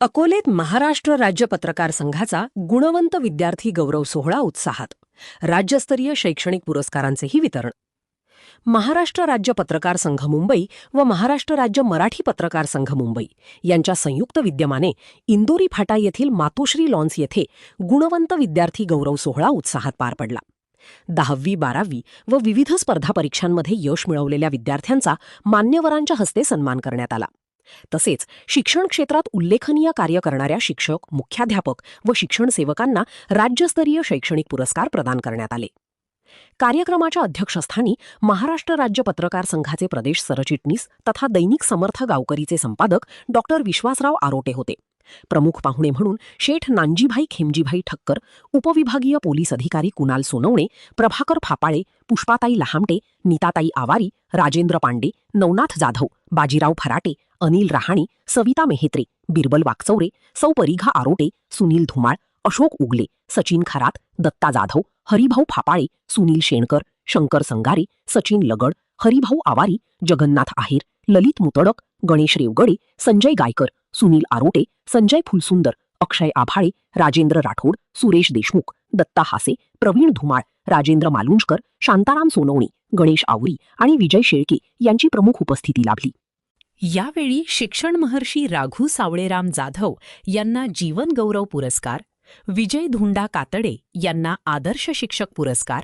अकोलेत महाराष्ट्र राज्य पत्रकार संघाचा गुणवंत विद्यार्थी गौरव सोहळा उत्साहात. राज्यस्तरीय शैक्षणिक पुरस्कारांचेही वितरण. महाराष्ट्र राज्य पत्रकार संघ मुंबई व महाराष्ट्र राज्य मराठी पत्रकार संघ मुंबई यांच्या संयुक्त विद्यमाने इंदोरी फाटा येथील मातोश्री लॉन्स येथे गुणवंत विद्यार्थी गौरव सोहळा उत्साहात पार पडला. 10वी 12वी व विविध स्पर्धा परीक्षांमध्ये यश मिळवलेल्या विद्यार्थ्यांचा मान्यवरांच्या हस्ते सन्मान करण्यात आला. तसेच शिक्षण क्षेत्रात उल्लेखनीय कार्य करणाऱ्या शिक्षक, मुख्याध्यापक व शिक्षण सेवकांना राज्यस्तरीय शैक्षणिक पुरस्कार प्रदान करण्यात आले. कार्यक्रमाच्या अध्यक्षस्थानी महाराष्ट्र राज्य पत्रकार संघाचे प्रदेश सरचिटणीस तथा दैनिक समर्थ गावकरीचे संपादक डॉ. विश्वासराव आरोटे होते. प्रमुख पाहुणे म्हणून शेठ नानजीभाई खेमजीभाई ठक्कर, उपविभागीय पोलीस अधिकारी कुणाल सोनवणे, प्रभाकर फापाळे, पुष्पाताई लहामटे, नीताताई आवारी, राजेंद्र पांडे, नवनाथ जाधव, बाजीराव फराटे, अनिल रहाणे, सविता मेहेत्रे, बिरबल वाकचौरे, सौ परिघा आरोटे, सुनील धुमाळ, अशोक उगले, सचिन खरात, दत्ता जाधव, हरिभाऊ फापाळे, सुनील शेणकर, शंकर संगारे, सचिन लगड, हरिभाऊ आवारी, जगन्नाथ आहेर, ललित मुतडक, गणेश रेवगडे, संजय गायकर, सुनील आरोटे, संजय फुलसुंदर, अक्षय आभाळे, राजेंद्र राठोड, सुरेश देशमुख, दत्ता हासे, प्रवीण धुमाळ, राजेंद्र मालुंजकर, शांताराम सोनवणे, गणेश आवरी आणि विजय शेळके यांची प्रमुख उपस्थिती लाभली. यावेळी शिक्षण महर्षी राघू सावळेराम जाधव यांना जीवन गौरव पुरस्कार, विजय धुंडा कातडे यांना आदर्श शिक्षक पुरस्कार,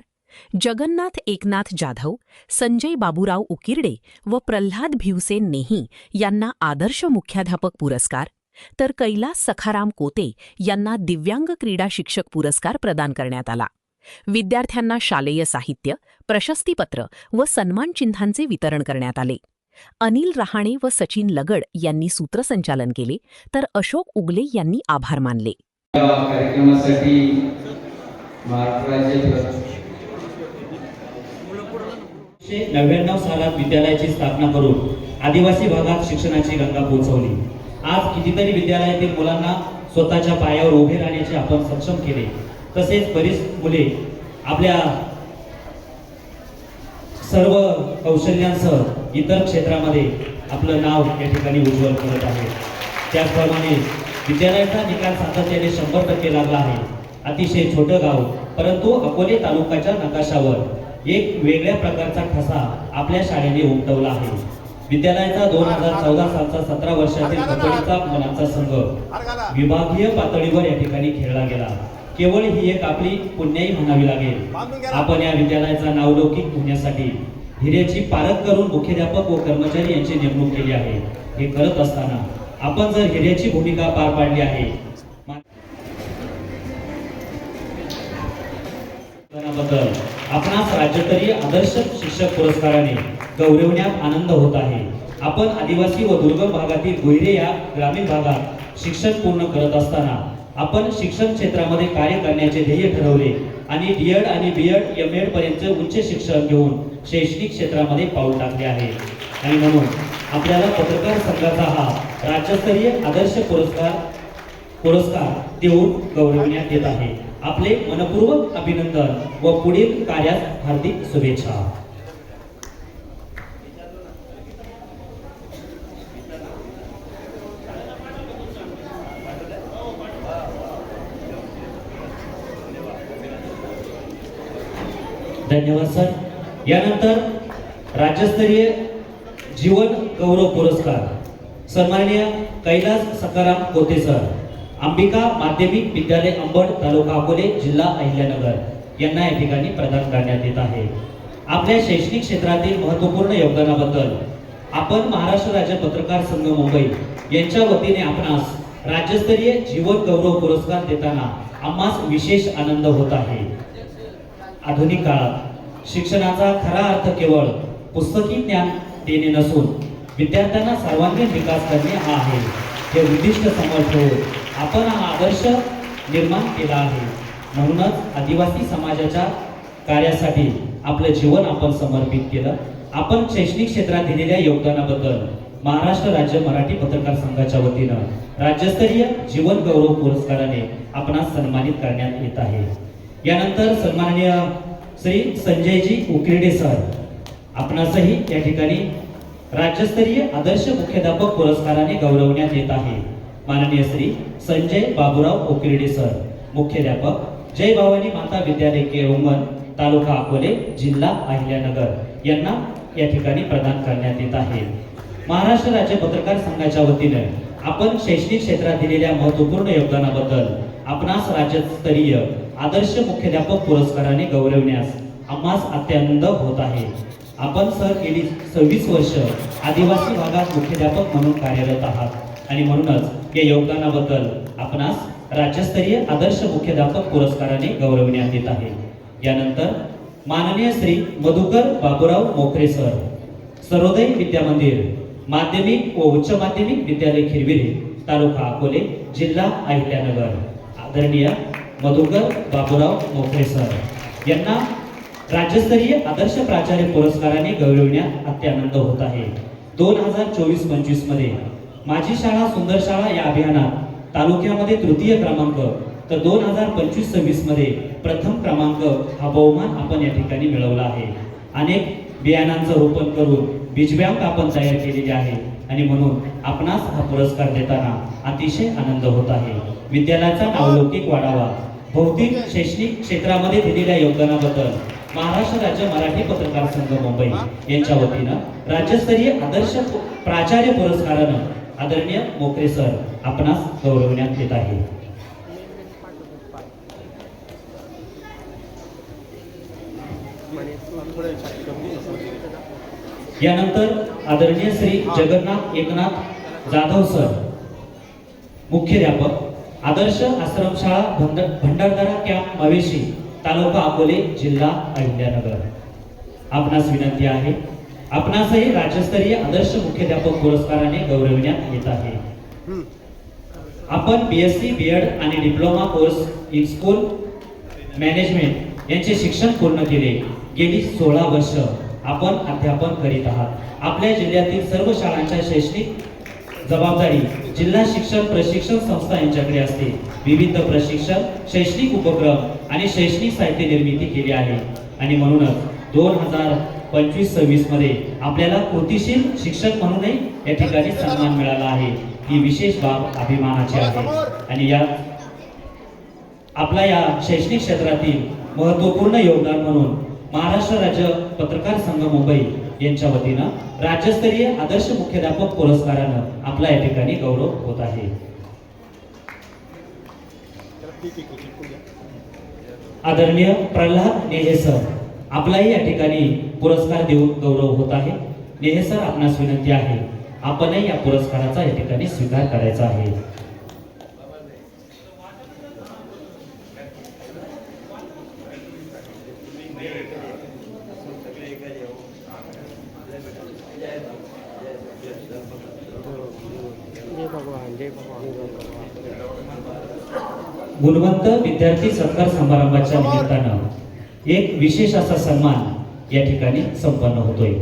जगन्नाथ एकनाथ जाधव, संजय बाबूराव उकिरडे व प्रल्हाद भिवसेन नेही यांना आदर्श मुख्याध्यापक पुरस्कार, तर कैलास सखाराम कोते यांना दिव्यांग क्रीडा शिक्षक पुरस्कार प्रदान करण्यात आला. विद्यार्थ्यांना शालेय साहित्य, प्रशस्तीपत्र व सन्मानचिन्हांचे वितरण करण्यात आले. अनिल रहाणे व सचिन लगड यांनी सूत्रसंचालन केले, तर अशोक उगले यांनी आभार मानले. कार्यक्रमासाठी महाराष्ट्र राज्य 1999 सालात विद्यालयाची स्थापना करून आदिवासी भागात शिक्षणाची गंगा पोहोचवली. आज कितीतरी विद्यालयातील मुलांना स्वतःच्या पायावर उभे राहण्याचे आपण सक्षम केले. तसेच बरीच मुले आपल्या सर्व कौशल्यांसह इतर क्षेत्रामध्ये आपलं नाव या ठिकाणी उज्ज्वल करत आहे. त्याचप्रमाणे विद्यालयाचा निकाल सातत्याने 100% लागला आहे. अतिशय छोटं गाव, परंतु अकोले तालुक्याच्या नकाशावर एक वेगळ्या प्रकारचा ठसा आपल्या शाळेने उमटवला आहे. विद्यालयाचा 2014 सालचा 17 वर्षातील कबड्डीचा मुलांचा संघ विभागीय पातळीवर या ठिकाणी खेळला गेला. केवळ ही एक आपली पुण्याई म्हणावी लागेल. आपण या विद्यालयाचा नावलौकिक होण्यासाठी हिऱ्याची पारख करून मुख्याध्यापक व कर्मचारी यांची नेमणूक केली आहे. हे करत असताना आपण जर हिऱ्याची भूमिका पार पाडली आहे, आपणास राज्यस्तरीय आदर्श शिक्षक पुरस्काराने गौरवण्यात आनंद होत आहे. आपण आदिवासी व दुर्गम भागातील गोयरे या ग्रामीण भागात शिक्षण पूर्ण करत असताना आपण शिक्षण क्षेत्रामध्ये कार्य करण्याचे ध्येय ठरवले आणि डीएड आणि बीएड एमएड पर्यंत उच्च शिक्षण घेऊन शैक्षणिक क्षेत्रामध्ये पाऊल टाकले आहे. आणि म्हणून आपल्याला पत्रकार संघाचा हा राज्यस्तरीय आदर्श पुरस्कार देऊन गौरवण्यात येत आहे. आपले मनपूर्वक अभिनंदन व पुढील कार्यास हार्दिक शुभेच्छा. धन्यवाद सर. यानंतर राज्यस्तरीय जीवन गौरव पुरस्कार सन्माननीय कैलास सखाराम कोते सर, अंबिका माध्यमिक विद्यालय अंबड, तालुका अकोले, जिल्हा अहिल्यानगर यांना या ठिकाणी प्रदान करण्यात येत आहे. आपल्या शैक्षणिक क्षेत्रातील महत्त्वपूर्ण योगदानाबद्दल आपण महाराष्ट्र राज्य पत्रकार संघ मुंबई यांच्या वतीने आपणास राज्यस्तरीय जीवन गौरव पुरस्कार देताना आम्हास विशेष आनंद होत आहे. आधुनिक काळात शिक्षणाचा खरा अर्थ केवळ पुस्तकी ज्ञान देणे नसून विद्यार्थ्यांना सर्वांगीण विकास करणे हा आहे. हे उद्दिष्ट समोर ठेवून आपण हा आदर्श निर्माण केला आहे. म्हणूनच आदिवासी समाजाच्या कार्यासाठी आपलं जीवन आपण समर्पित केलं. आपण शैक्षणिक क्षेत्रात दिलेल्या योगदानाबद्दल महाराष्ट्र राज्य मराठी पत्रकार संघाच्या वतीनं राज्यस्तरीय जीवन गौरव पुरस्काराने आपणास सन्मानित करण्यात येत आहे. यानंतर सन्माननीय श्री संजयजी उकिरडे सर आपणासही या ठिकाणी राज्यस्तरीय आदर्श मुख्याध्यापक पुरस्काराने गौरवण्यात येत आहे. माननीय श्री संजय बाबूराव ओकिर्डे सर, मुख्याध्यापक, जय भवानी माता विद्यालय केळुंगण, तालुका अकोले, जिल्हा अहिल्यानगर यांना या ठिकाणी प्रदान करण्यात येत आहे. महाराष्ट्र राज्य पत्रकार संघाच्या वतीने आपण शैक्षणिक क्षेत्रात दिलेल्या महत्त्वपूर्ण योगदानाबद्दल आपणास राज्यस्तरीय आदर्श मुख्याध्यापक पुरस्काराने गौरवण्यास आम्हास अत्यानंद होत आहे. आपण सर गेली 26 वर्ष आदिवासी भागात मुख्याध्यापक म्हणून कार्यरत आहात आणि म्हणूनच या योगदानाबद्दल आपणास राज्यस्तरीय आदर्श मुख्याध्यापक पुरस्काराने गौरवण्यात येत आहे. यानंतर माननीय श्री मधुकर बाबूराव मोखरे सर, सर्वोदय विद्या मंदिर, माध्यमिक व उच्च माध्यमिक विद्यालय खिरविरे, तालुका अकोले, जिल्हा अहिल्यानगर, आदरणीय मधुकर बाबूराव मोखरे सर यांना राज्यस्तरीय आदर्श प्राचार्य पुरस्काराने गौरवण्यात अत्यानंद होत आहे. 2024-25 मध्ये माझी शाळा सुंदर शाळा या अभियानात तालुक्यामध्ये तृतीय क्रमांक, तर 2025-26 मध्ये प्रथम क्रमांक हा बहुमान आपण या ठिकाणी मिळवला आहे. अनेक बियाणांचं रोपण करून बीज बँक आपण तयार केलेली आहे आणि म्हणून आपणास हा पुरस्कार देताना अतिशय आनंद होत आहे. विद्यालयाचा नावलौकिक वाढावा, भौतिक शैक्षणिक क्षेत्रामध्ये दिलेल्या योगदानाबद्दल महाराष्ट्र राज्य मराठी पत्रकार संघ मुंबई यांच्या वतीनं राज्यस्तरीय आदर्श प्राचार्य पुरस्कारानं आदरणीय मोखरे सर आपणास गौरवण्यात येत आहे. यानंतर आदरणीय श्री जगन्नाथ एकनाथ जाधव सर, मुख्याध्यापक, आदर्श आश्रमशाळा भंडारदरा कॅम्प मवेशी, तालुका अकोले, जिल्हा अहिल्यानगर. आपणास विनंती आहे, आपणासही राज्यस्तरीय आदर्श मुख्याध्यापक पुरस्काराने गौरवण्यात येत आहे. आपण BSc, BEd आणि diploma course in school management यांचे शिक्षण पूर्ण केले. गेली 16 वर्ष आपण अध्यापन करीत आहात. आपल्या जिल्ह्यातील सर्व शाळांच्या शैक्षणिक जबाबदारी जिल्हा शिक्षण प्रशिक्षण संस्था यांच्याकडे असते. विविध प्रशिक्षण, शैक्षणिक उपक्रम आणि शैक्षणिक साहित्य निर्मिती केली आहे आणि म्हणूनच 2025-26 मध्ये आपल्याला कृतीशील शिक्षक म्हणूनही या ठिकाणी सन्मान मिळाला आहे. ही विशेष बाब अभिमानाची आहे आणि या आपल्या या शैक्षणिक क्षेत्रातील महत्त्वपूर्ण योगदान म्हणून महाराष्ट्र राज्य पत्रकार संघ मुंबई यांच्या वतीनं राज्यस्तरीय आदर्श मुख्याध्यापक पुरस्कारानं आपला या ठिकाणी गौरव होत आहे. आदरणीय प्रल्हाद नेहे सर, आपलाही या ठिकाणी पुरस्कार देऊन गौरव होत आहे. नेहे सर, आपणास विनंती आहे, आपणही या पुरस्काराचा या ठिकाणी स्वीकार करायचा आहे. गुणवंत विद्यार्थी सत्कार समारंभाच्या निमित्तानं एक विशेष असा सन्मान या ठिकाणी संपन्न होतोय.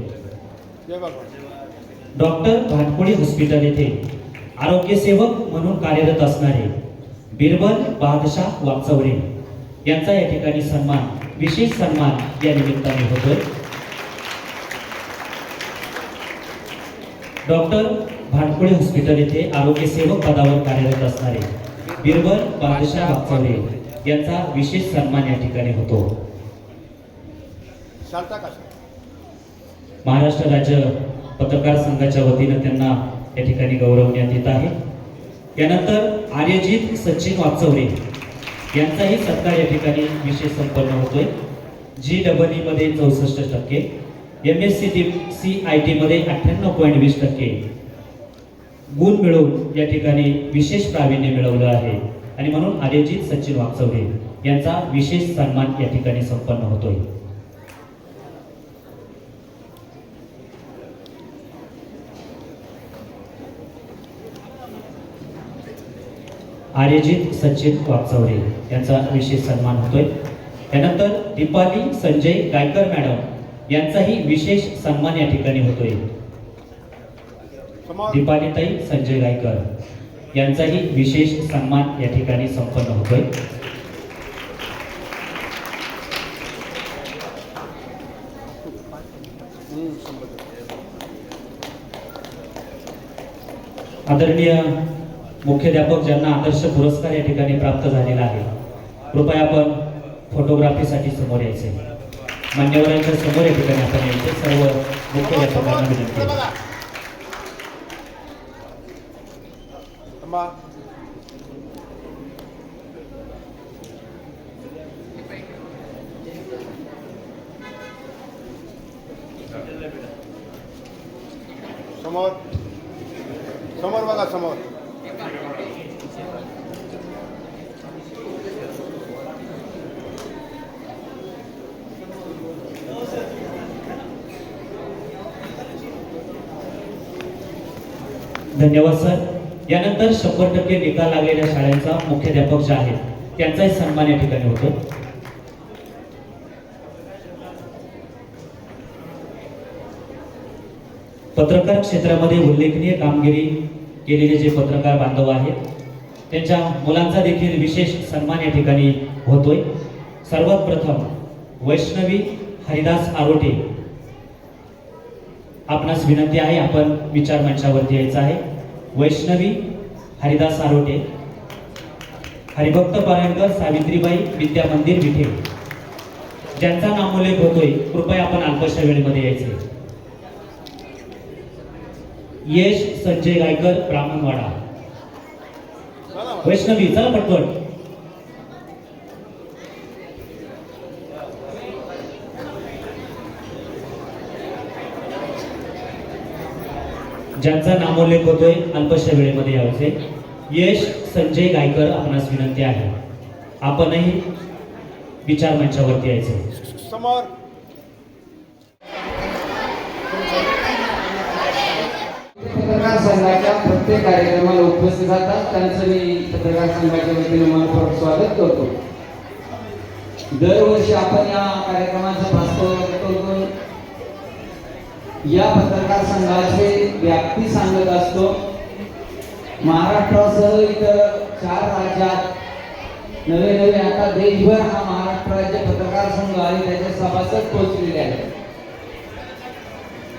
डॉक्टर भाटकोळी हॉस्पिटल येथे आरोग्य सेवक म्हणून कार्यरत असणारे बिरबल बादशाह वागचौरे यांचा या ठिकाणी सन्मान, विशेष सन्मान या निमित्ताने होतोय. डॉक्टर भाटकोळी हॉस्पिटल येथे आरोग्य सेवक पदावर कार्यरत असणारे बिरबल बादशाह वागचौरे यांचा विशेष सन्मान या ठिकाणी होतो. महाराष्ट्र राज्य पत्रकार संघाच्या वतीनं त्यांना या ठिकाणी गौरवण्यात येत आहे. यानंतर आर्यजित सचिन वागचौरे यांचाही सत्कार या ठिकाणी विशेष संपन्न होतोय. GEE मध्ये 64%, MSc CIT मध्ये 98.20% गुण मिळवून या ठिकाणी विशेष प्रावीण्य मिळवलं आहे आणि म्हणून आर्यजित सचिन वागचौरे यांचा विशेष सन्मान या ठिकाणी संपन्न होतोय. आर्यजित सचिन वागचौरे यांचा विशेष सन्मान होतोय. त्यानंतर दीपाली संजय गायकर मॅडम यांचाही विशेष सन्मान या ठिकाणी होतोय. दीपालीताई संजय गायकर यांचाही विशेष सन्मान या ठिकाणी संपन्न होतोय. आदरणीय मुख्याध्यापक ज्यांना आदर्श पुरस्कार या ठिकाणी प्राप्त झालेला आहे, कृपया आपण फोटोग्राफीसाठी समोर यायचे. मान्यवरांच्या समोर या ठिकाणी आपण यायचे. सर्व मुख्याध्यापकांना विनंती आहे. समोर समोर बघा समोर. धन्यवाद सर. यानंतर 100% निकाल लागलेल्या शाळांचा मुख्याध्यापक जे आहेत त्यांचाही सन्मान या ठिकाणी होतो. पत्रकार क्षेत्रामध्ये उल्लेखनीय कामगिरी केलेले जे पत्रकार बांधव आहेत त्यांच्या मुलांचा देखील विशेष सन्मान या ठिकाणी होतोय. सर्वात प्रथम वैष्णवी हरिदास आरोटे, आपणास विनंती आहे आपण विचार मंचावरती यायचं आहे. वैष्णवी हरिदास आरोटे. हरिभक्त पारायणकर सावित्रीबाई विद्या मंदिर विठे, ज्यांचा नामोल्लेख होतोय, कृपया आपण अल्पशा वेळेमध्ये यायचे. यश संजय गायकर ब्राह्मणवाडा. वैष्णवी चला पटपट. ज्यांचा नामोल्लेख होतोय अल्पशा वेळेमध्ये यायचे. यश संजय गायकर, आपणास विनंती आहे आपणही विचार मंचावरती यायचे. समोर पत्रकार संघाच्या प्रत्येक कार्यक्रमाला उपस्थित राहतात, त्यांचं मी पत्रकार संघाच्या वतीने मनपूर्वक स्वागत करतो. दरवर्षी आपण या कार्यक्रमाचं वास्तव करून या पत्रकार संघाचे व्याप्ती सांगत असतो. महाराष्ट्रासह इतर 4 राज्यात नवे आता देशभर हा महाराष्ट्र राज्य पत्रकार संघ आणि त्याचे सभासद पोहोचलेले आहेत.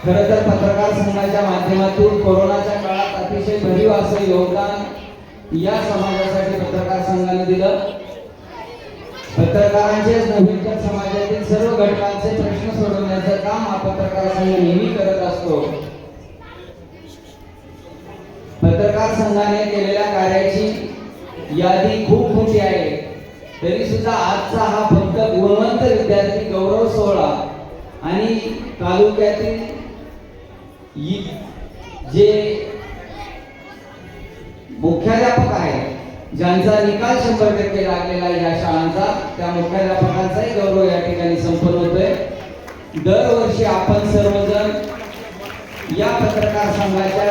खरं तर पत्रकार संघाच्या माध्यमातून कोरोनाच्या काळात अतिशय भरीव असं योगदान या समाजासाठी पत्रकार संघाने दिलं. पत्रकारांचेच नव्हे तर समाजातील सर्व घटकांचे प्रश्न सोडवण्याचं काम हा पत्रकार संघ नेहमी करत असतो. पत्रकार संघाने केलेल्या कार्याची यादी खूप मोठी आहे. तरी सुद्धा आजचा हा फक्त गुणवंत विद्यार्थी गौरव सोहळा आणि तालुक्यातील जे मुख्याध्यापक आहेत ज्यांचा निकाल 100% लागलेला आहे या शाळांचा, त्या मुख्याध्यापकांचाही गौरव या ठिकाणी संपन्न होतोय. दरवर्षी आपण सर्वजण या पत्रकार संघाच्या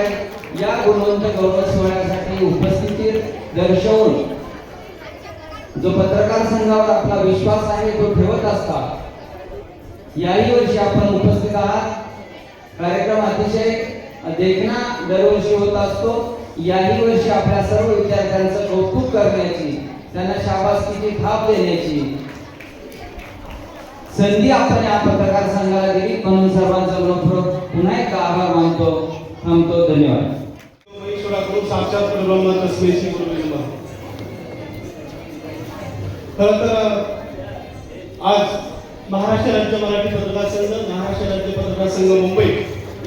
या गुणवंत गौरव सोहळ्यासाठी उपस्थिती दर्शवून जो पत्रकार संघावर आपला विश्वास आहे तो ठेवत असतात. याही वर्षी आपण उपस्थित आहात. कार्यक्रम अतिशय देखणा दरवर्षी होत असतो. याही वर्षी आपल्या सर्व विद्यार्थ्यांचं कौतुक करण्याची, त्यांना शाबासकीची थाप देण्याची संधी आपण या पत्रकार संघाला दिली, म्हणून सर्वांचा मनपूर्वक पुन्हा एकदा आभार मानतो. थांबतो. धन्यवाद. साक्षात ब्रह्म तस्मै श्री गुरुवे नमः. खरं तर आज महाराष्ट्र राज्य मराठी पत्रकार संघ, महाराष्ट्र राज्य पत्रकार संघ मुंबई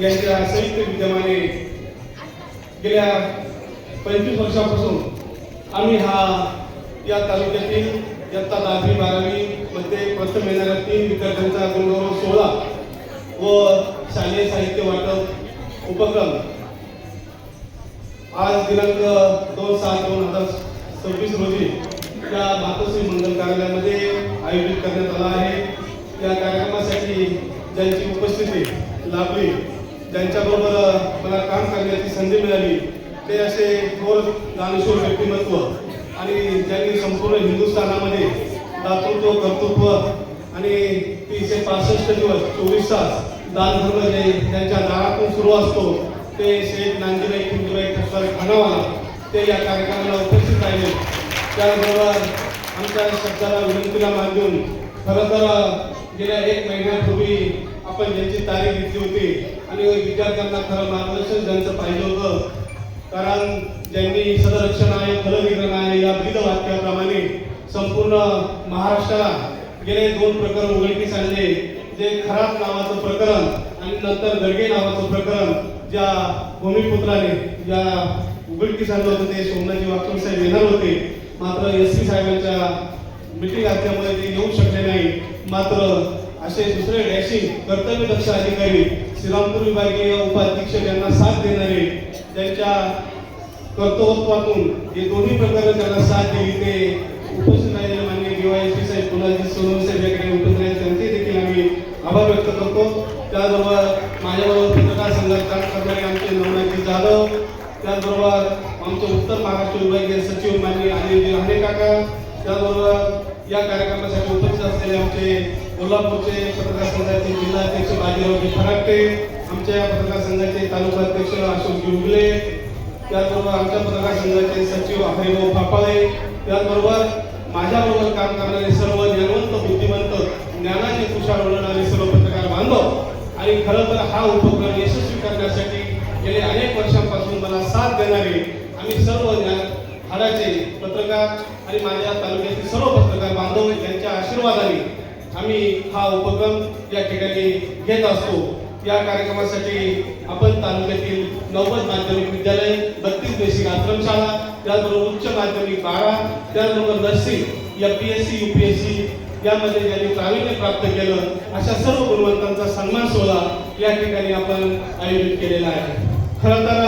यांच्या संयुक्त विद्यमाने गेल्या 25 वर्षापासून आम्ही या तालुक्यातील इयत्ता 10वी 12वी मध्ये प्रथम येणाऱ्या 3 विद्यार्थ्यांचा गुणगौरव सोहळा व शालेय साहित्य वाटप उपक्रम आज दिनांक 2/7/2026 रोजी या मातोश्री मंगल कार्यालयामध्ये आयोजित करण्यात आला आहे. या कार्यक्रमासाठी ज्यांची उपस्थिती लाभली, ज्यांच्याबरोबर मला काम करण्याची संधी मिळाली, ते असे थोर दानशूर व्यक्तिमत्व आणि ज्यांनी संपूर्ण हिंदुस्थानामध्ये दातृत्व, कर्तृत्व आणि 365 दिवस 24 तास दानधर्म जे त्यांच्या दारातून सुरू असतो, ते शेख नांदीबाई खिंडीबाई ठसवार खानावाला ते या कार्यक्रमाला उपस्थित राहिले. त्याबरोबर आमच्या शब्दाला विनंतीला मान देऊन खरं तर गेल्या 1 महिन्यापूर्वी आपण ज्यांची तारीख घेतली होती आणि विद्यार्थ्यांना खरं मार्गदर्शन ज्यांचं पाहिजे होतं, कारण ज्यांनी सदरक्षणाय फलनिग्रहणाय या ब्रीदवाक्याप्रमाणे संपूर्ण महाराष्ट्राला गेले 2 प्रकरण उघडकीस आणले. जे खराब नावाचं प्रकरण आणि नंतर गडगे नावाचं प्रकरण ज्या भूमिपुत्राने ज्या उघडकीस आणलं होतं ते सोमनाथजी वाकचौरे साहेब येणार होते, मात्र SP साहेबांच्या मीटिंग असल्यामुळे ते येऊ शकले नाही. मात्र असे दुसरे डॅशिंग कर्तव्यदक्ष अधिकारी श्रीरामपूर विभागीय उपाधीक्षक यांना साथ देणारे, ज्यांच्या कर्तृत्वातून हे दोन्ही प्रकारे त्यांना साथ दिली, ते उपस्थित राहिलेले माननीय DYSP साहेब कुणालजी सोनवणे साहेब याकडे उपस्थित राहिले, त्यांचे देखील आम्ही आभार व्यक्त करतो. त्याचबरोबर माझ्याबरोबर पत्रकार संघात काम करणारे आमचे नवनाथजी जाधव, त्याचबरोबर आमचे उत्तर महाराष्ट्र विभागीय सचिव माननीय अनिल राणे काका, त्याचबरोबर या कार्यक्रमासाठी उपस्थित असलेले आमचे कोल्हापूरचे पत्रकार संघाचे जिल्हाध्यक्ष बाजीरावजी फराटे, आमच्या पत्रकार संघाचे तालुका अध्यक्ष अशोक उगले, त्याचबरोबर आमच्या पत्रकार संघाचे सचिव हरिभाऊ फापाळे, त्याचबरोबर माझ्याबरोबर काम करणारे सर्व ज्ञानवंत बुद्धिमंत ज्ञानाचे तुषार उडवणारे सर्व पत्रकार बांधव आणि खरं तर हा उपक्रम यशस्वी करण्यासाठी गेले अनेक वर्षांपासून मला साथ देणारे आम्ही सर्व हाडाचे पत्रकार आणि माझ्या तालुक्यातील सर्व पत्रकार बांधव यांच्या आशीर्वादाने आम्ही हा उपक्रम या ठिकाणी घेत असतो. या कार्यक्रमासाठी आपण तालुक्यातील 90 माध्यमिक विद्यालय, 32 बेसिक आश्रमशाळा, त्याचबरोबर उच्च माध्यमिक 12, त्याचबरोबर नर्सिंग, MPSC, UPSC यामध्ये ज्यांनी प्रावीण्य प्राप्त केलं अशा सर्व गुणवंतांचा सन्मान सोहळा या ठिकाणी आपण आयोजित केलेला आहे. खरं तर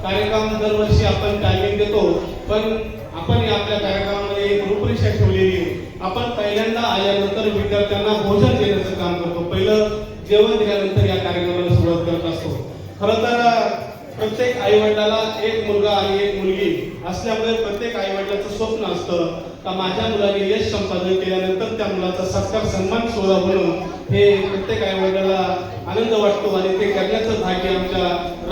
कार्यक्रम दरवर्षी आपण टायमिंग देतो, पण आपण आपल्या कार्यक्रमामध्ये एक रूपरेषा ठेवलेली आहे. आपण पहिल्यांदा आल्यानंतर विद्यार्थ्यांना भोजन देण्याचं काम करतो. पहिलं जेवण दिल्यानंतर या कार्यक्रमाला सुरुवात करत असतो. खरं तर प्रत्येक आईवडिलाला एक मुलगा आणि एक मुलगी असल्यामुळे प्रत्येक आईवडिलाचं स्वप्न असतं का माझ्या मुलाने यश संपादन केल्यानंतर त्या मुलाचा सत्कार सन्मान सोहळा होणं हे प्रत्येक आईवडिलाला आनंद वाटतो आणि ते करण्याचं भाग्य आमच्या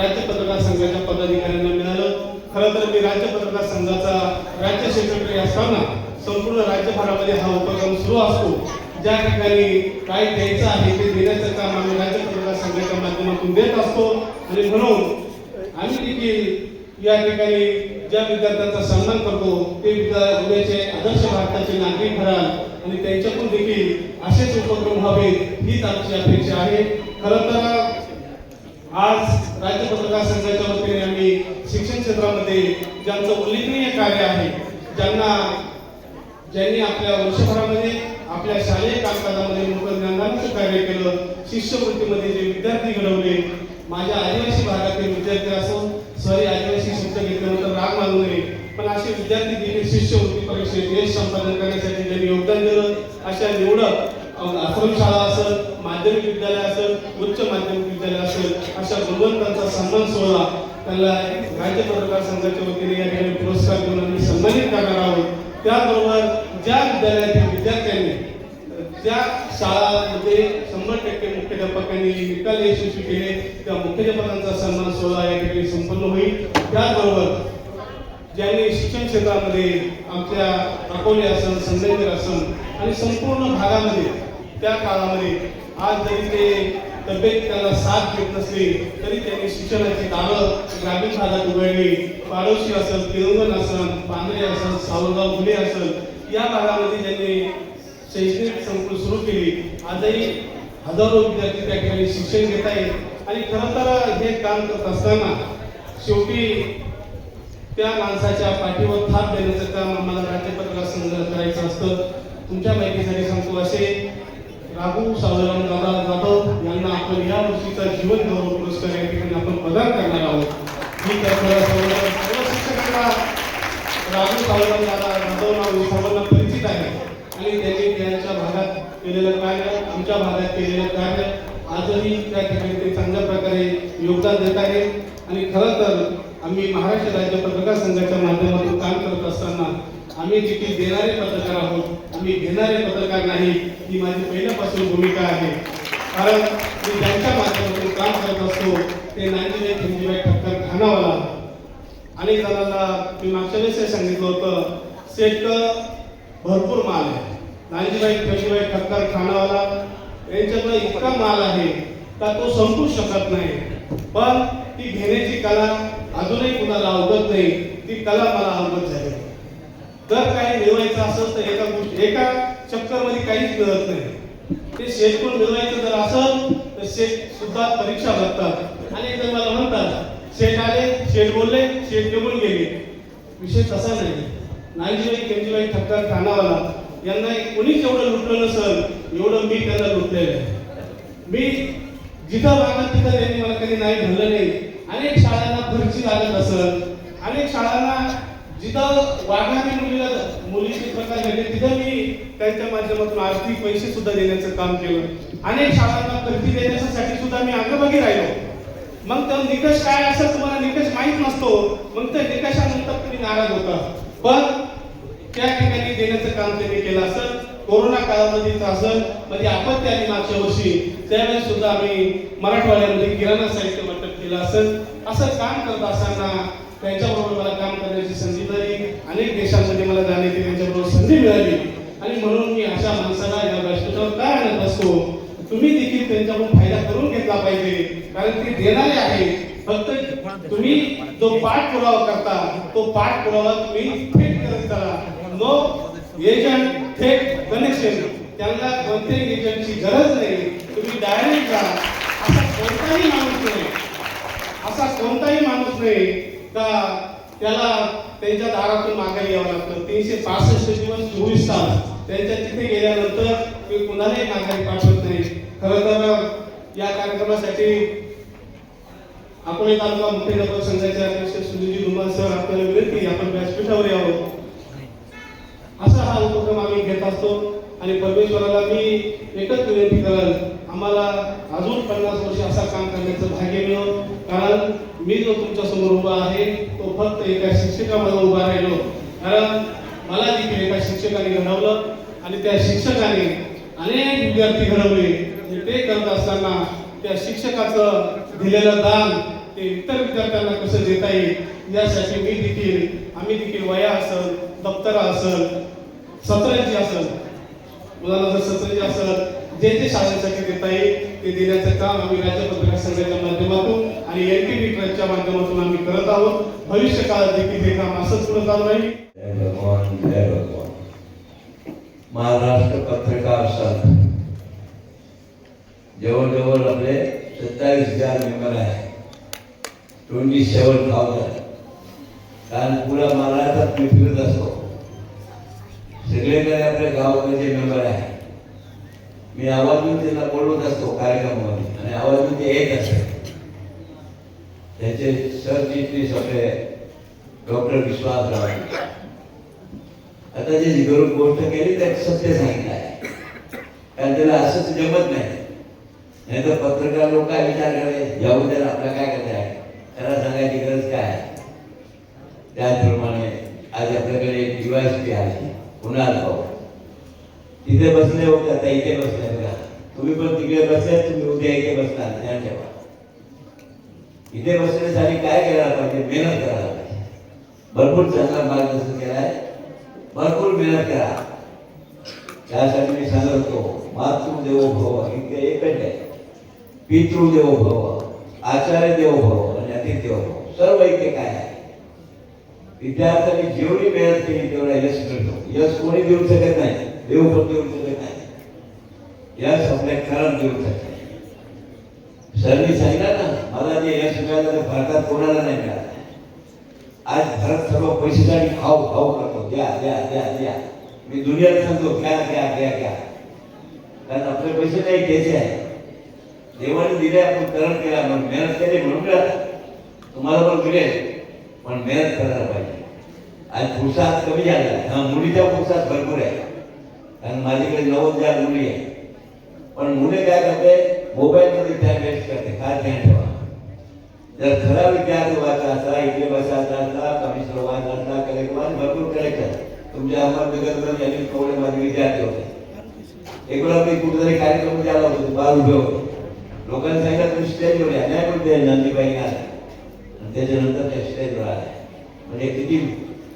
राज्य पत्रकार संघाच्या पदाधिकाऱ्यांना मिळालं. खरं तर मी राज्य पत्रकार संघाचा राज्य सेक्रेटरी असताना संपूर्ण राज्यभरामध्ये हा उपक्रम सुरू असतो. ज्या ठिकाणी काय द्यायचं आहे ते देण्याचं काम आम्ही राज्य पत्रकार संघाच्या माध्यमातून देत असतो आणि म्हणून आम्ही देखील या ठिकाणी ज्या विद्यार्थ्यांचा सन्मान करतो ते उद्याचे आदर्श भारताचे नागरिक ठराल आणि त्यांच्याकडून देखील असेच उपक्रम व्हावे हीच आमची अपेक्षा आहे. खरं तर आज राज्य पत्रकार संघाच्या वतीने आम्ही शिक्षण क्षेत्रामध्ये ज्यांचं उल्लेखनीय कार्य आहे, ज्यांनी आपल्या वर्षभरामध्ये आपल्या शालेय कामकाजामध्ये मोठं ज्ञानाचं कार्य केलं, शिष्यवृत्तीमध्ये जे विद्यार्थी घडवले, माझ्या आदिवासी भागातील विद्यार्थी असो, सॉरी आदिवासी शब्द घेतल्यानंतर राग मानू नये, पण असे विद्यार्थी देखील शिष्यवृत्ती परीक्षेत यश संपादन करण्यासाठी ज्यांनी योगदान दिलं, अशा निवडक आश्रमशाळा असेल, माध्यमिक विद्यालय असेल, उच्च माध्यमिक विद्यालय असेल, अशा गुणवंतांचा सन्मान सोहळा त्यांना राज्य पत्रकार संघाच्या वतीने या ठिकाणी पुरस्कार देऊन आम्ही सन्मानित करणार आहोत. त्याचबरोबर ज्या विद्यालयातील विद्यार्थ्यांनी ज्या शाळांमध्ये 100% मुख्याध्यापकांनी निकाल यशस्वी केले त्या मुख्याध्यापकांचा सन्मान सोहळा या ठिकाणी संपन्न होईल. त्याचबरोबर ज्यांनी शिक्षण क्षेत्रामध्ये आमच्या अकोले असेल, संगमेश्वर असेल आणि संपूर्ण भागामध्ये त्या काळामध्ये आज जरी ते तब्येत त्यांना साथ देत नसली तरी त्यांनी शिक्षणाची दारं ग्रामीण भागात उघडली. पाडोशी असेल, तिरुंगण असेल, पांढरे असेल, सावरगाव फुले असेल या भागामध्ये ज्यांनी शैक्षणिक संकुल सुरू केली. आजही हजारो विद्यार्थी त्या ठिकाणी शिक्षण घेत आहेत आणि खरं तर हे काम करत असताना शेवटी त्या माणसाच्या पाठीवर थाप देण्याचं काम आम्हाला राज्य पत्रकार संघाला करायचं असतं. तुमच्या माहितीसाठी सांगतो, असे राघू सावरराम दादा जाधव यांना आपण या वर्षीचा जीवन गौरव पुरस्कार या ठिकाणी आपण प्रदान करणार आहोत. मी सर्व शिक्षकांना राघू सावरराम दादा जाधव नाव सर्वांना परिचित आहे आणि त्यांनी त्यांच्या भागात केलेलं कार्य, आमच्या भागात केलेलं कार्य आजही त्या ठिकाणी ते चांगल्या प्रकारे योगदान देत आहे. आणि खरं तर आम्ही महाराष्ट्र राज्य पत्रकार संघाच्या माध्यमातून काम करत असताना आम्ही देखील देणारे पत्रकार आहोत, आम्ही घेणारे पत्रकार नाही, ही माझी पहिल्यापासून भूमिका आहे. कारण मी ज्यांच्या माध्यमातून काम करत असतो ते नांदीबाई खंजीबाई ठक्कर खानावाला. अनेक जणांना मी मागच्या वेळेस सांगितलं होतं, सेट भरपूर माल आहे. नांदीबाई खंजीबाई ठक्कर खानावाला यांच्याकडे इतका माल आहे का तो संपू शकत नाही, पण ती घेण्याची कला अजूनही कुणाला अवगत नाही ती कला मला अवगत झाली. जर काही मिळवायचं असेल तर एका चक्करमध्ये काहीच मिळत नाही. ते शेत पण मिळवायचं जर असेल तर शेत सुद्धा परीक्षा भरतात आणि जर मला म्हणतात शेठ आले, शेठ बोलले, शेठ निघून गेले. विषय तसा नाही. नाईजीबाई केंजीबाई ठक्कर ठाणावाला यांना कोणीच एवढं लुटलं नसेल एवढं मी त्यांना लुटलेलं आहे. मी जिथं मागत तिथं त्यांनी मला कधी नाही म्हणलं नाही. अनेक शाळांना फरची लागत असेल, अनेक शाळांना जिथं वाघाने मुलीचे प्रकार घडले तिथं मी त्यांच्या माध्यमातून आर्थिक पैसे सुद्धा देण्याचं काम केलं. अनेक शाळांना फरची देण्यासाठी सुद्धा मी अग्रभागी राहिलो. मग तो निकष काय असं तुम्हाला निकष माहीत नसतो, मग त्या निकषानंतर तुम्ही नाराज होता. पण त्या ठिकाणी देण्याचं काम त्यांनी केलं. असं कोरोना काळामध्येच असं म्हणजे आपत्ती आली मागच्या वर्षी त्यावेळेस सुद्धा आम्ही मराठवाड्यामध्ये किराणा साहित्य वाटप केलं. असं काम करत असताना त्यांच्याबरोबर मला काम करण्याची संधी मिळाली. अनेक देशांमध्ये मला जाण्याची त्यांच्याबरोबर संधी मिळाली आणि म्हणून मी अशा माणसाला या व्यासपीठावर काय आणत असतो, तुम्ही देखील त्यांच्याकडून फायदा करून घेतला पाहिजे. कारण ते देणारे आहे. फक्त तुम्ही जो पाठपुरावा करता तो पाठपुरावा तुम्ही थेट करत करा. नो एजंट थेट कनेक्शन. त्यांना कोणत्याही एजंटची गरज नाही. तुम्ही डायरेक्ट जा. असा कोणताही माणूस नाही का त्याला त्यांच्या दारातून मागे यावं लागतं. 365 दिवस 24 तास त्यांच्या तिथे गेल्यानंतर मी कुणालाही माघारी पाठवत नाही. खरं तर या कार्यक्रमासाठी अकोले तालुका मुख्याध्यापक संघाचे अध्यक्ष सुनीलजी धुमाळ सर आपल्याला विनंती आपण व्यासपीठावर यावं. असा हा उपक्रम आम्ही घेत असतो आणि परमेश्वराला मी एकच विनंती करेन, आम्हाला अजून 50 वर्ष असा काम करण्याचं भाग्य मिळो. कारण मी जो तुमच्या समोर उभा आहे तो फक्त एका शिक्षकामध्ये उभा राहिलो. कारण मला देखील एका शिक्षकाने घडवलं आणि त्या शिक्षकाने अनेक विद्यार्थी घडवले. ते करत असताना त्या शिक्षकाचं दिलेलं दान ते इतर विद्यार्थ्यांना कसं देता येईल यासाठी आम्ही देखील वया असेल, दप्तर असेल, सतरंजी असेल, मुलांना जर सतरंजी असेल जे शाळेसाठी देता येईल ते देण्याचं काम आम्ही राज्य पत्रकार संघाच्या माध्यमातून आणि एनटीव्ही ट्रस्टच्या माध्यमातून आम्ही करत आहोत. भविष्य काळात देखील हे काम असंच पुढे चालू राहील. महाराष्ट्र पत्रकार संघ जवळजवळ आपले 27,000 मेंबर आहे. 27,000. कारण पुरा महाराष्ट्रात मी फिरत असतो. सगळीकडे आपल्या गावामध्ये मेंबर आहे. मी आवाजून त्यांना बोलवत असतो कार्यक्रमामध्ये आणि आवाजून ते येत असतात. त्याचे सरचिटणीस आपले डॉक्टर विश्वासराव आता जी गोष्ट केली त्या सत्य सांगितलं आहे. कारण त्याला असंच जमत नाही. नाही तर पत्रकार लोक काय विचार करावे या उद्याला आपल्याला काय करता आहे त्याला सांगायची गरज काय आहे. त्याचप्रमाणे आज आपल्याकडे एक UISP आहे कुणाल भाऊ. तिथे बसले होते आता इथे बसले बघा. तुम्ही पण तिकडे बसले तुम्ही उद्या इथे बसणार ध्यान ठेवा. इथे बसण्यासाठी काय करायला पाहिजे मेहनत करायला पाहिजे. भरपूर चांगला मार्गदर्शन केला आहे. भरपूर मेहनत करा. त्यासाठी मी सांगत होतो मातृ देवो भव इतके एकच आहे. पितृ देवो भव, आचार्य देवो भव आणि अतिथी देवो भव सर्व इथे काय आहे. विद्यार्थ्यांनी जेवढी मेहनत केली तेवढा यश मिळतो. यश कोणी देऊ शकत नाही. देव पण देऊ शकत नाही. यश आपल्या कारण देऊ शकत नाही. सरनी सांगितलं ना मला जे यश मिळालं ते भारतात कोणाला नाही मिळालं. आज भारत सर्व पैशासाठी खाऊ खाऊ करतो. द्या द्या द्या द्या. मी दुनियाला सांगतो घ्या घ्या घ्या घ्या. कारण आपले पैसे नाही घ्यायचे आहे. देवाने दिले आपण करण केला म्हणून मेहनत केली म्हणून तुम्हाला पण मिळेल. पण मेहनत करायला पाहिजे. आज पुरुषार्थ कमी झाला आहे. हा मुलीच्या पुरुषार्थ भरपूर आहे. कारण माझ्याकडे 90,000 मुली आहे. पण मुले काय करते मोबाईलमध्ये टाइम वेस्ट करते. काय ध्यान ठेवा. जर खरा विद्यार्थी व्हायचा असला इथे बसायचा असला कमिशनर व्हायचा असला कलेक्टर भरपूर कलेक्टर तुमच्या अहमदनगर यांनी थोडे माझे विद्यार्थी होते. एक वेळा मी कुठेतरी कार्यक्रम आला होतो 12 उभे होते. लोकांनी सांगितलं तुम्ही स्टेजवर या नाही पण ते नंदीबाई आला आणि त्याच्यानंतर त्या स्टेजवर आल्या. म्हणजे किती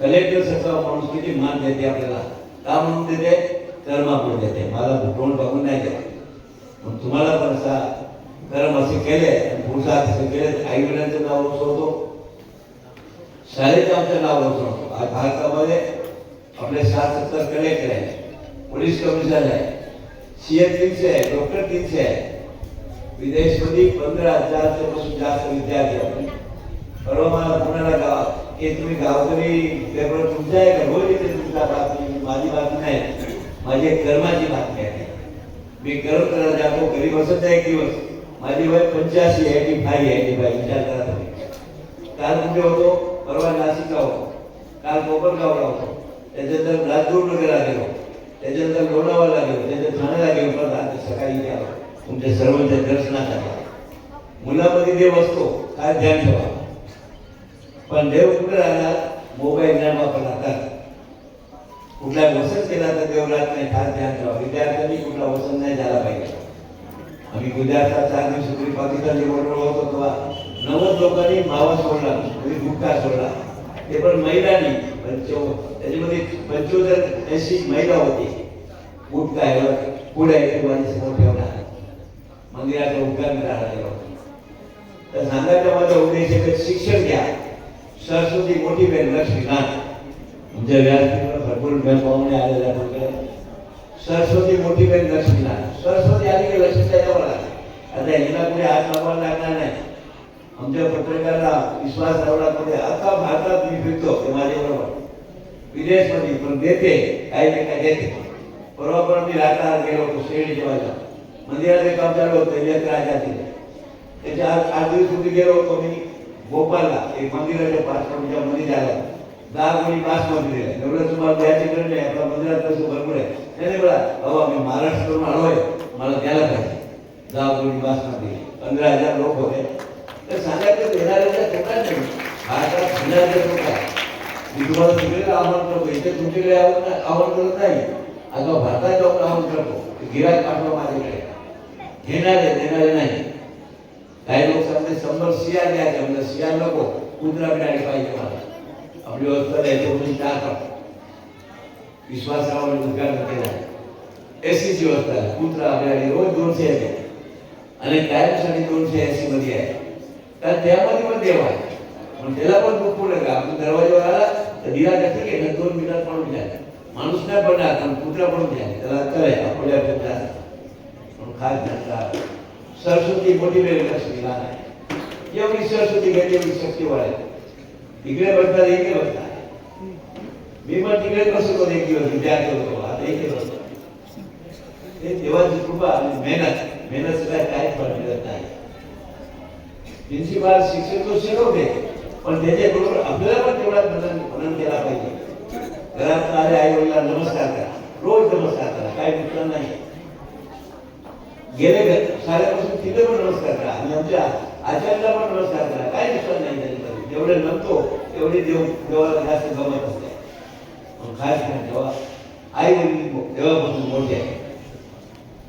कलेक्टर सगळा माणूस किती मान देते आपल्याला. का म्हणून देते तर मागून देते. मला तोंड बघून नाही देत. पण तुम्हाला पण असा कर्म असे केले आणि पुरुषार्थ असे केले आई वडिलांचं नाव सोडतो शाळेचे आमचं नाव रोशन होतो. आज भारतामध्ये आपले 60-70 कलेक्टर आहे, पोलीस कमिशनर आहे, CA 300 आहे, डॉक्टर 300 आहे. विदेशमध्ये 15,000 पासून जास्त विद्यार्थी आहेत. परवा मला पुण्याला गावात की तुम्ही गावकरी पेपर तुमचा आहे का? रोज येते तुमचा बातमी. माझी बातमी नाही, माझी एक कर्माची बातमी आहे. मी कर्म करायला जातो, घरी बसत आहे एक दिवस. माझी वय 85, 85 विचार करा तुम्ही. काल कुठे होतो? परवा नाशिकला होतो, काल कोपरगावला होतो, त्याच्यानंतर राजगुरुनगरला गेलो, त्याच्यानंतर लोणावळ्याला गेलो, त्याच्यानंतर ठाण्याला गेलो. पण आज सकाळी गेलो तुमच्या सर्वांच्या दर्शनासाठी. मुलामध्ये देव असतो, काय ध्यान ठेवा. पण देव कुठे राहणार? मोबाईल नाही वापरणार. कुठला वसन केला तर देव राहत नाही, फार ध्यान ठेवा. विद्यार्थ्यांनी कुठला वसन नाही झाला पाहिजे. आम्ही गुजरातला 4 दिवसापूर्वी पाकिस्तानच्या बरोबर होतो तेव्हा 90 लोकांनी मावा सोडला, म्हणजे गुटखा सोडला. ते पण महिलांनी. त्याच्यामध्ये 75-80 महिला होती. गुटखा पुढे समोर ठेवणार, मंदिराचा उद्घाटन राहिला. तर सांगायचा माझा उद्देश आहे, शिक्षण घ्या. सरस्वती मोठी बहीण लक्ष्मीकांत तुमच्या व्यासपीठावर भरपूर पाहुणे आलेल्या तुमच्या. सरस्वती मोठी बहीण लक्ष्मीकांत. सरस्वती आली की लक्ष्मीच्या जवळ आली. आता हिला कुठे हात लावायला लागणार नाही. आमच्या पत्रकारांना विश्वास ठेवला मध्ये आता भारतात मी फिरतो ते माझ्याबरोबर, विदेशमध्ये पण देते काही नाही काय देते. परवा पण मी राहता गेलो होतो शिर्डीच्या बाजूला, मंदिराचे काम चालू होतं राजातील. त्याच्या 8 दिवस पूर्वी गेलो होतो मी भोपाळला. एक मंदिराच्या 5 कोटीच्या मंदिराला 10 कोटी बासमती दिले. एवढं तुम्हाला द्यायची गरज नाही, आपल्या मंदिरात पैसे भरपूर आहे. त्याने बोला अहो आम्ही महाराष्ट्रातून आलोय, मला द्यायला पाहिजे. 10 कोटी बासमती, 15,000 लोक होते. तर सांगायचं देणाऱ्याच्या तोटा नाही, भारतात फिरणाऱ्या तोटा. मी तुम्हाला सगळेला आव्हान करतो, इथे तुमच्याकडे आव्हान करत नाही. आता भारतात जाऊन आव्हान करतो, गिरायक पाठवा माझ्याकडे. देणारे नाही. काही लोक सांगते 100 शिया द्यायचे, म्हणजे शिया नको, कुत्रा बिडाडी पाहिजे मला. आपली व्यवस्था द्यायची म्हणून 4 करतो. विश्वासावर उद्घाटन केला. SC ची व्यवस्था आहे, कुत्रा बिडाडी रोज 200 येते आणि कायमसाठी 280 मध्ये आहे. तर त्यामध्ये पण देव आहे, पण त्याला पण दुखू नका. आपण दरवाजावर आला तर दिला ठीक आहे, 2 मिनिटात पडून द्या. माणूस नाही पडणार, पण कुत्रा पडून द्या. त्याला काय आपल्या पण खास घातला. सरस्वती मोठी वेळ लक्ष्मी लहान आहे. एवढी सरस्वती घ्यायची, एवढी शक्ती वाढेल. तिकडे बसतात, इकडे बसतात. मी पण तिकडे बसतो एक दिवस, विद्यार्थी होतो. आता इकडे बसतो. हे देवाची कृपा आणि मेहनत सुद्धा काहीच फळ मिळत नाही. प्रिन्सिपाल शिक्षक तो शिकवते, पण त्याच्याबरोबर आपल्याला पण तेवढा मनन केला पाहिजे. घरात आले आई वडिला नमस्कार करा, रोज नमस्कार करा, काही नुकसान नाही. गेले शाळेपासून तिथे पण नमस्कार करा आणि आमच्या आचार्याला पण नमस्कार करा, काही नुकसान नाही त्याच्यामध्ये. जेवढे नमतो तेवढे देवाला जास्त गमत असते. खास जेव्हा आई वडील देवापासून मोठे आहे.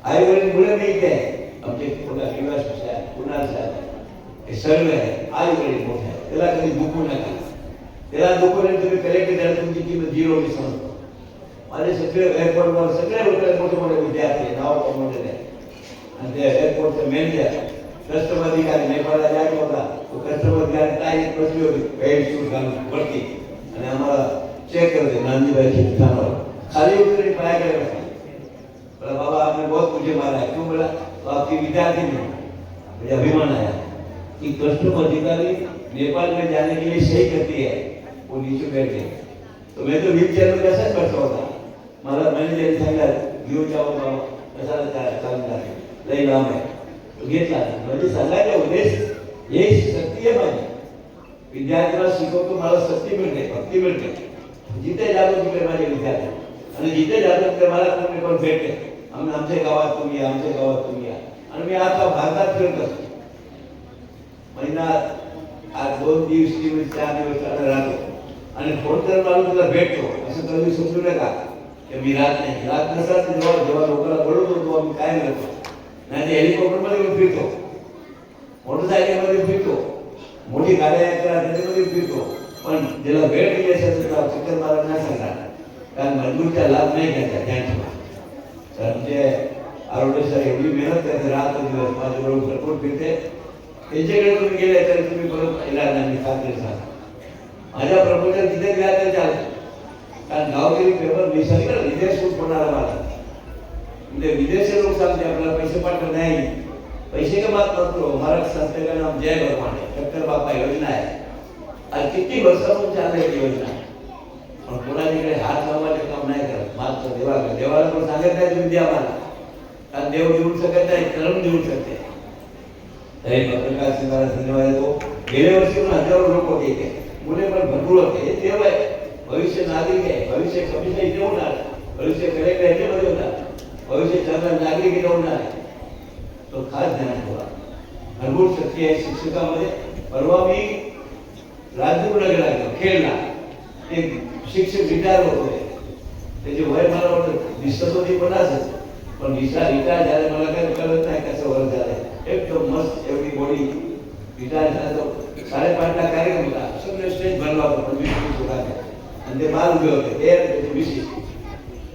आई वडील मुळे मी इथे आहे. आमचे निवास कुणाला हे सर्व आहे. आई वडील मोठे आहे, त्याला कधी दुखू नका. त्याला दुखू नये तुम्ही कलेक्ट द्याल, तुमची किंमत 0 मी समजतो. माझे सगळे एअरपोर्टवर सगळे मोठे मोठे विद्यार्थी नाव कमवलेले आहे. आणि त्या एअरपोर्टचं मॅनेजर कस्टमर अधिकारी नेपाळला जायचा होता. तो कस्टमर अधिकारी काय बसली होती पेड शूट घालून वरती आणि आम्हाला चेक करते नांदीबाईच्या ठिकाणावर. खाली उतरली पायाकडे बसली. बोला बाबा आपने बहुत मुझे मारा है. क्यों बोला? तो आपकी विद्यार्थी नहीं. मुझे अभिमान आया कि कस्टमर अधिकारी नेपाल में जाने के लिए सही करती है, वो नीचे बैठ गए. तो मैं तो व्हीलचेअर में कैसा बसता होता. मला मॅनेजर सांगितलं घेऊन जाऊ बाबा, कशाला चालून जाते, लई लांब आहे. घेतला. म्हणजे सांगायचा उद्देश हे शक्ती आहे माझी. विद्यार्थ्याला शिकवतो, मला शक्ती मिळते, भक्ती मिळते. जिथे जातो तिकडे माझे विद्यार्थी आणि जिथे जातो तिथे मला कोणी पण भेटते. आमच्या गावात तुम्ही या, आमच्या गावात तुम्ही या. आणि मी आता भारतात फिरत असतो. महिन्यात आज 2 दिवस 3 दिवस 4 दिवस राहतो आणि फोन करून आलो तुला भेटतो. असं कधी समजू नका की मी राहत नाही. राहत नसतात जेव्हा लोकांना बोलवतो तेव्हा मी काय करतो. नाही ते हेलिकॉप्टरमध्ये मी फिरतो, मोटरसायकलमध्ये फिरतो, मोठी गाड्या त्याच्यामध्ये फिरतो. पण ज्याला भेट दिली असेल तर चक्कर मारा नाही सांगणार, कारण मजबूरचा लाभ नाही घ्यायचा त्यांच्या. तर म्हणजे आरोग्य सर एवढी मेहनत करते, रात दिवस माझ्याबरोबर भरपूर फिरते. त्यांच्याकडे तुम्ही गेले तर तुम्ही बरोबर येणार नाही, मी खात्री सांगा. माझ्या प्रपोजल तिथे दिला तर चालतं. कारण गावकरी पेपर विसरलं विदेश खूप होणार मला. म्हणजे विदेशी लोक सांगते आपल्याला पैसे पाठवत नाही. पैसे का बात करतो. महाराष्ट्र शासन का नाम जय भगवान है. डॉक्टर बापा योजना आहे. आज किती वर्षापासून चालू आहे योजना. पण कोणाकडे हात लावायचे काम नाही करत. मात्र देवाला पण सांगत नाही तुम्ही द्या मला. कारण देव देऊ शकत नाही, कर्म देऊ शकते. तरी पत्रकार संघाला धन्यवाद देतो. गेल्या वर्षी पण हजारो लोक होते इथे. मुले पण भरपूर होते. हे देव आहे. भविष्य नागरिक आहे. भविष्य कमिशन इथे होणार. भविष्य कलेक्टर ह्याच्यामध्ये होणार. भविष्य चांगला नागरिक इथे होणार. तो खास ध्यान ठेवा. भरपूर शक्ती आहे शिक्षकामध्ये. परवा मी राजगुरुला गेला खेळला. एक शिक्षक रिटायर होते. त्याचे वय मला वाटतं दिसत होती 50. पण रिटायर झाले मला काही कळत नाही कसं वर झालंय. एकदम मस्त एवढी बॉडी. रिटायर झाला तो 5:30ला कार्यक्रम होता. सगळे स्टेज भरला होता. 25 लोकांनी. आणि ते बाल उभे होते. ते त्याचे विशेष.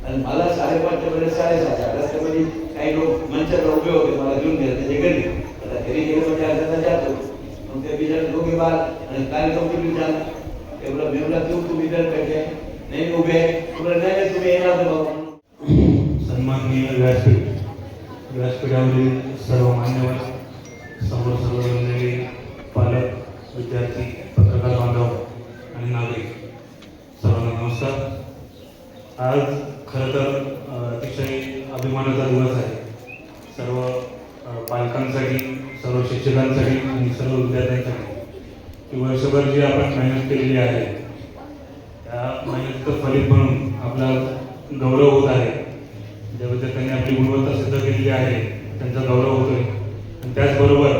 आणि मला 5:30च्या वेळेस 7:30 रस्त्यामध्ये काही लोक मंचावर उभे होते. मला घेऊन गेले त्याच्या घरी. आता घरी गेले म्हणजे अर्धा जातो. मग ते बिचारे दोघे बाल आणि कार्यक्रम तुम्ही झाला. एवढं मेवला तुम्ही जर पाहिजे नाही उभे तुला नाही तुम्ही येणार तर भाऊ. सन्माननीय व्यासपीठावरील सर्व मान्यवर, सर्व बनलेले पालक, विद्यार्थी, पत्रकार बांधव आणि नागरिक सर्वांना नमस्कार. आज खरं तर अतिशय अभिमानाचा दिवस आहे. सर्व पालकांसाठी, सर्व शिक्षकांसाठी आणि सर्व विद्यार्थ्यांसाठी की वर्षभर जी आपण मेहनत केलेली आहे त्या मेहनतीचं फलित म्हणून आपला गौरव होत आहे. ज्या विद्यार्थ्यांनी आपली गुणवत्ता सिद्ध केलेली आहे त्यांचा गौरव होतोय. आणि त्याचबरोबर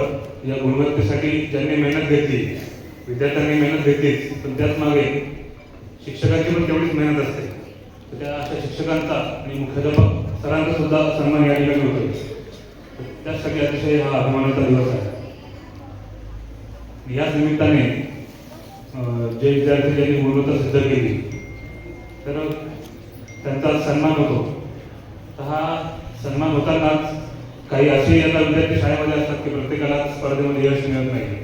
या गुणवत्तेसाठी ज्यांनी मेहनत घेतली, विद्यार्थ्यांनी मेहनत घेतलीच, पण त्याच मागे शिक्षकांची पण तेवढीच मेहनत असते. तर त्या अशा शिक्षकांचा आणि मुख्याध्यापक सरांचा सुद्धा सन्मान या ठिकाणी होतोय. त्यासाठी अतिशय हा अभिमानाचा दिवस आहे. याच निमित्ताने जे विद्यार्थी ज्यांनी गुणवत्ता सिद्ध केली तर त्यांचा सन्मान होतो. तर हा सन्मान होतानाच काही असे आता विद्यार्थी शाळेमध्ये असतात की प्रत्येकाला स्पर्धेमध्ये यश मिळत नाही.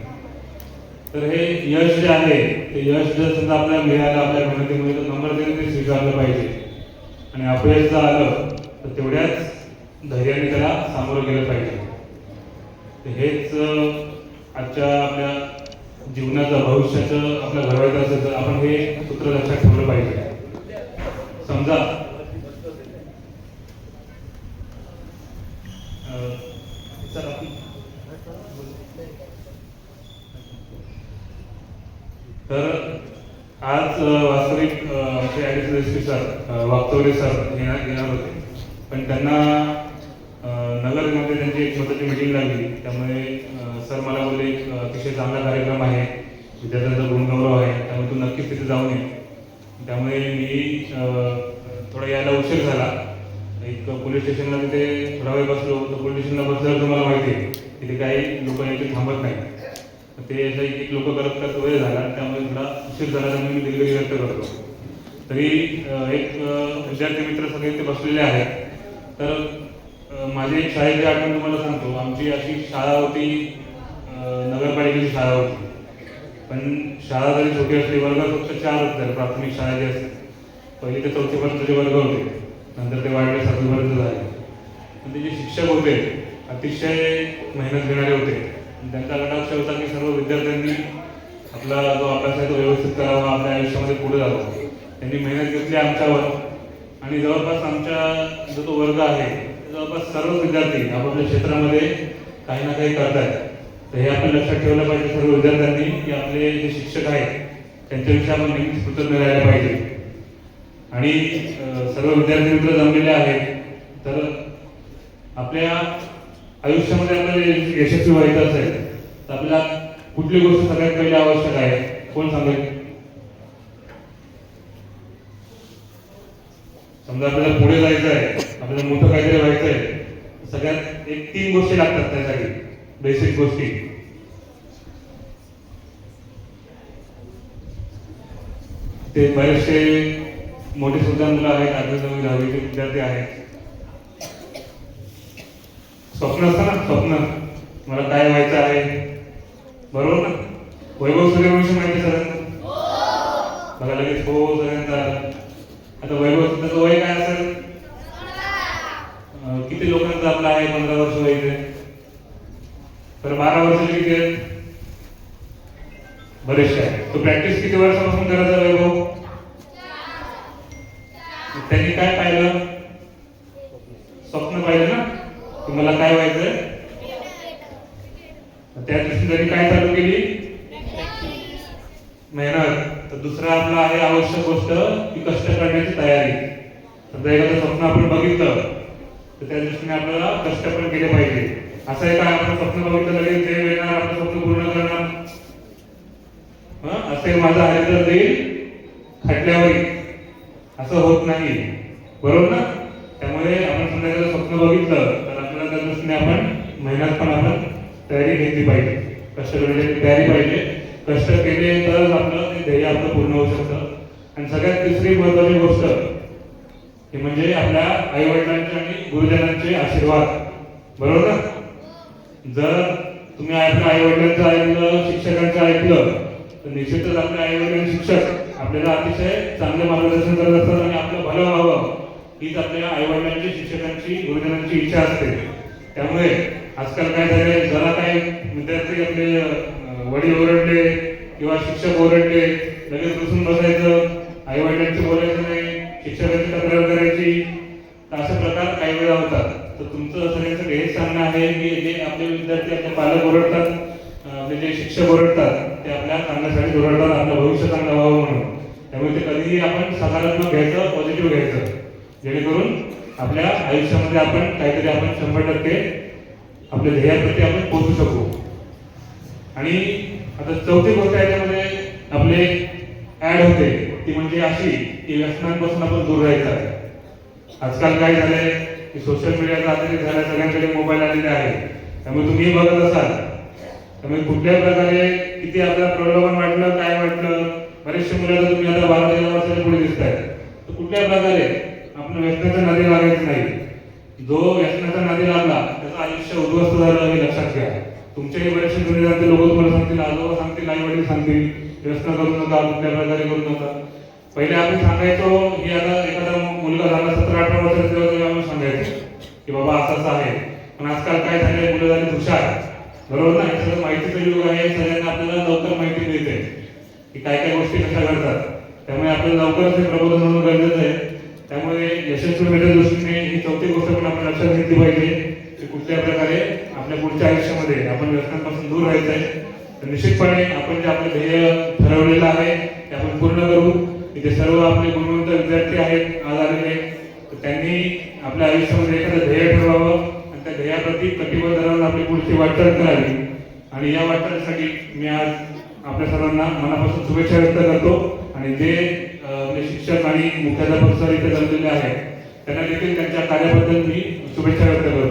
तर हे यश जे आहे ते यश जर समजा आपल्याला मिळालं आपल्या मेहनतीमुळे तर नम्रतेने ते स्वीकारलं पाहिजे. आणि अपयश जर आलं तर तेवढ्याच धैर्याने त्याला सामोरं गेलं पाहिजे. तर हेच आजच्या आपल्या जीवनाचं भविष्याचं आपल्या घडवायचं असेल तर आपण हे सूत्र लक्षात ठेवलं पाहिजे. समजा तर आज वास्तविक आमचे additional SP sir Waghchaure sir येणार होते. पण त्यांना नगरमध्ये त्यांची एक स्वतःची मीटिंग लागली. त्यामुळे सर मला बोलले अतिशय चांगला कार्यक्रम आहे, विद्यार्थ्यांचा गुणगौरव आहे, त्यामुळे तू नक्कीच तिथे जाऊन ये. त्यामुळे मी थोडा यायला उशीर झाला. एक पोलीस स्टेशनला तिथे थोडा वेळ बसलो. तर पोलीस स्टेशनला बसल्यावर तुम्हाला माहिती आहे तिथे काही लोक यायचे थांबत नाही. ते एक लोक करत वेळ झाला. त्यामुळे थोडा उशीर झाला. त्यामुळे मी दिलगिरी व्यक्त करतो. तरी एक विद्यार्थी मित्र सगळे ते बसलेले आहेत. तर माझी एक शाळेची आठवण तुम्हाला सांगतो. आमची अशी शाळा होती, नगरपालिकेची शाळा होती. पण शाळा जरी छोटी असली वर्गात फक्त 4 होते. प्राथमिक शाळा जी असते 1ली ते 4थी पर्यंतचे वर्ग होते. नंतर ते वाढले 7वी पर्यंत झाले. पण ते जे शिक्षक होते अतिशय मेहनत घेणारे होते. त्यांचा कटाक्ष होता की सर्व विद्यार्थ्यांनी आपला जो अभ्यास आहे तो व्यवस्थित करावा, आपल्या आयुष्यामध्ये पुढे जावं. त्यांनी मेहनत घेतली आमच्यावर. आणि जवळपास आमच्या जो तो वर्ग आहे जवळपास सर्व विद्यार्थी आपापल्या क्षेत्रामध्ये काही ना काही करतात. तर हे आपण लक्षात ठेवलं पाहिजे सर्व विद्यार्थ्यांनी की आपले जे शिक्षक आहेत त्यांच्याविषयी आपण नेहमीच कृतज्ञ राहायला पाहिजे. आणि सर्व विद्यार्थी मित्र जमलेले आहेत. तर आपल्या आयुष्यामध्ये आपल्याला यशस्वी व्हायचं असेल तर आपल्याला कुठली गोष्ट सगळ्यात पहिली आवश्यक आहे कोण सांगेल? समजा आपल्याला पुढे जायचं आहे, आपल्याला मोठं काहीतरी व्हायचं आहे, सगळ्यात 3 गोष्टी लागतात त्यासाठी, बेसिक गोष्टी. ते बरेचसे मोठे सुद्धा मुलं आहेत, 8वी 9वी 10वीचे विद्यार्थी आहेत. स्वप्न असतं ना, स्वप्न मला काय व्हायचं आहे, बरोबर ना? वैभव सूर्यवंशी माहिती सर बघा लगेच हो सगळ्यांचा. आता वैभव त्याचं वय काय असेल? किती लोकांचं आपलं आहे 15 वर्ष वय इथे? तर 12 वर्ष किती आहेत? बरेचसे आहे. तो प्रॅक्टिस किती वर्षापासून करायचा वैभव? त्यांनी काय पाहिलं? स्वप्न पाहिलं ना की मला काय व्हायचंय. त्या दृष्टीने त्यांनी काय चालू केली? मेहनत. तर दुसरा आपला आहे आवश्यक गोष्ट की कष्ट करण्याची तयारी. समजा एखादं स्वप्न आपण बघितलं तर त्या दृष्टीने आपल्याला कष्ट पण केले पाहिजे. असं आहे काय आपण स्वप्न बघितलं लगेच ते येणार आपलं स्वप्न पूर्ण करणार? असे माझा हरितर देईल खटल्यावर, असं होत नाही. बरोबर ना? त्यामुळे आपण समजा एखादं स्वप्न बघितलं तर आपल्याला त्या दृष्टीने आपण मेहनत पण आपण तयारी घेतली पाहिजे. कष्ट करण्याची तयारी पाहिजे. कष्ट केले तरच आपलं ते ध्येय आपलं पूर्ण होऊ शकतं. आणि सगळ्यात तिसरी महत्वाची गोष्ट हे म्हणजे आपल्या आई वडिलांचे आणि गुरुजनांचे आशीर्वाद. बरोबर ना? जर तुम्ही आपल्या आई वडिलांचं ऐकलं, शिक्षकांचं ऐकलं तर निश्चितच आपल्या आई वडील शिक्षक आपल्याला अतिशय चांगले मार्गदर्शन करत असतात आणि आपलं भलं व्हावं हीच आपल्या आई वडिलांची, शिक्षकांची, गुरुजनांची इच्छा असते. त्यामुळे आजकाल काय झालंय, जरा काही विद्यार्थी आपले वडील ओरडले किंवा शिक्षक ओरडले लगेच बसून बसायचं, आई वडिलांची बोलायचं नाही, शिक्षकांची तक्रार करायची. तर असे प्रकार काही वेळा होतात. तर तुमचं सगळ्यांचं हेच सांगणं आहे की जे आपले विद्यार्थी, आपले पालक ओरडतात, आपले जे शिक्षक ओरडतात ते आपल्या चांगल्यासाठी ओरडतात, आपलं भविष्य चांगलं व्हावं म्हणून. त्यामुळे ते कधीही आपण सकारात्मक घ्यायचं, पॉझिटिव्ह घ्यायचं, जेणेकरून आपल्या आयुष्यामध्ये आपण काहीतरी आपण 100% आपल्या ध्येयाप्रती आपण पोहोचू शकू. आणि आता चौथी गोष्ट याच्यामध्ये आपले ऍड होते ती म्हणजे अशी की व्यसनांपासून आपण दूर राहायचं आहे. आजकाल काय झालंय की सोशल मीडियाचा अतिरेक झाला, सगळ्यांकडे मोबाईल आलेले आहे. त्यामुळे तुम्ही बघत असाल, त्यामुळे कुठल्याही प्रकारे किती आपल्याला प्रलोभन वाटलं, काय वाटलं, बरेचसे मुलं तुम्ही आता 12-13 वर्षाच्या पुढे दिसत आहेत, तर कुठल्या प्रकारे आपण व्यसनाच्या नादी लागायचं नाही. जो व्यसनाच्या नादी लागला त्याचं आयुष्य उद्ध्वस्त झालं हे लक्षात घ्या. तुमच्याही बरेचसे जुने जाते लोक तुम्हाला सांगतील, आजोबा सांगतील, आई वडील सांगतील, व्यसन करू नका, कुठल्या प्रकारे करू नका. पहिले आपण सांगायचो की आता एखादा मुलगा झाला 17-18 वर्षाचा तेव्हा आम्ही सांगायचो की बाबा असंच आहे. पण आजकाल काय झालंय, मुलं झाली हुशार. बरोबर ना? हे सगळं माहितीचं युग आहे. सगळ्यांना आपल्याला लवकर माहिती मिळते की काय काय गोष्टी कशा घडतात. त्यामुळे आपल्याला लवकरच हे प्रबोधन होणं गरजेचं आहे. त्यामुळे यशस्वीतेच्या दृष्टीने ही चौथी गोष्ट पण आपण लक्षात घेतली पाहिजे की कुठल्या प्रकारे आपल्या पुढच्या आयुष्यामध्ये आपण व्यसनांपासून दूर राहायचं आहे. तर निश्चितपणे आपण जे आपलं ध्येय ठरवलेलं आहे ते आपण पूर्ण करू. इथे सर्व आपले गुणवंत विद्यार्थी आहेत आज आलेले, तर त्यांनी आपल्या आयुष्यामध्ये एखादं ध्येय ठरवावं आणि त्या ध्येयाप्रती कटिबद्ध राहून आपली पुढची वाटचाल करावी. आणि या वाटचालीसाठी मी आज आपल्या सर्वांना मनापासून शुभेच्छा व्यक्त करतो. आणि जे आपले शिक्षक आणि मुख्याध्यापक सर इथे जमलेले आहेत त्यांना देखील त्यांच्या कार्याबद्दल मी शुभेच्छा व्यक्त करतो.